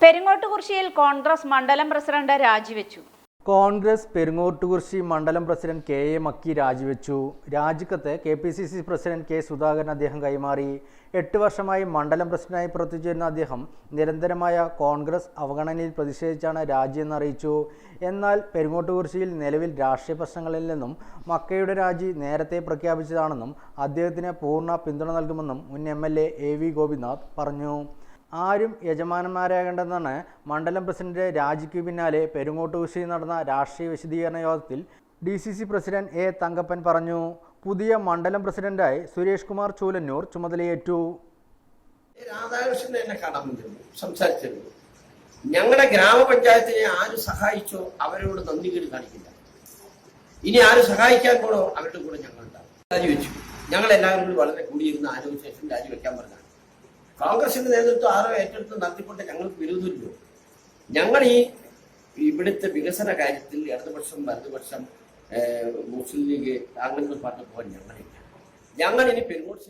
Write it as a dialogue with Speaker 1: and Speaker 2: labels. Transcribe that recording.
Speaker 1: പെരിങ്ങോട്ടുകുറിശ്ശിയിൽ കോൺഗ്രസ് മണ്ഡലം പ്രസിഡന്റ് രാജിവെച്ചു.
Speaker 2: കോൺഗ്രസ് പെരിങ്ങോട്ടുകുറിശ്ശി മണ്ഡലം പ്രസിഡന്റ് കെ എ മക്കി രാജിവെച്ചു. രാജിക്കത്ത് KPCC പ്രസിഡന്റ് കെ സുധാകരൻ അദ്ദേഹം കൈമാറി. 8 വർഷമായി മണ്ഡലം പ്രസിഡന്റായി പ്രവർത്തിച്ചിരുന്ന അദ്ദേഹം നിരന്തരമായ കോൺഗ്രസ് അവഗണനയിൽ പ്രതിഷേധിച്ചാണ് രാജിയെന്ന് അറിയിച്ചു. എന്നാൽ പെരിങ്ങോട്ടുകുറിശ്ശിയിൽ നിലവിൽ രാഷ്ട്രീയ പ്രശ്നങ്ങളിൽ നിന്നും മക്കയുടെ രാജി നേരത്തെ പ്രഖ്യാപിച്ചതാണെന്നും അദ്ദേഹത്തിന് പൂർണ്ണ പിന്തുണ നൽകുമെന്നും മുൻ MLA AV ഗോപിനാഥ് പറഞ്ഞു. ആരും യജമാനന്മാരാകേണ്ടെന്നാണ് മണ്ഡലം പ്രസിഡന്റ് രാജിക്ക് പിന്നാലെ പെരിങ്ങോട്ടുകുറിശ്ശിയിൽ നടന്ന രാഷ്ട്രീയ വിശദീകരണ യോഗത്തിൽ DCC പ്രസിഡന്റ് A തങ്കപ്പൻ പറഞ്ഞു. പുതിയ മണ്ഡലം പ്രസിഡന്റായി സുരേഷ് കുമാർ ചൂലന്നൂർ ചുമതലയേറ്റു.
Speaker 3: രാധാകൃഷ്ണൻ എന്നെ കാണാൻ സംസാരിച്ചിരുന്നു. ഞങ്ങളുടെ ഗ്രാമപഞ്ചായത്തിനെ ആര് സഹായിച്ചോ അവരോട് നന്ദി കേട് കാണിക്കില്ല. ഇനി ആര് സഹായിക്കാൻ പോണോ അവരുടെ കൂടെ ഞങ്ങളുണ്ടാവും. രാജിവെച്ചു. ഞങ്ങൾ എല്ലാവരും കൂടി വളരെ കൂടിയിരുന്ന് ആലോചിച്ച ശേഷം രാജിവെക്കാൻ പറഞ്ഞാണ്. കോൺഗ്രസിന്റെ നേതൃത്വം ആരോ ഏറ്റെടുത്ത് നടത്തിക്കൊണ്ട് ഞങ്ങൾക്ക് വിരോധമില്ലോ. ഞങ്ങൾ ഇവിടുത്തെ വികസന കാര്യത്തിൽ ഇടതുപക്ഷം വലതുപക്ഷം മുസ്ലിം ലീഗ് അങ്ങനത്തെ പാർട്ടി പോകാൻ ഞങ്ങളില്ല. ഞങ്ങൾ ഇനി പെരുങ്ങോട്ട്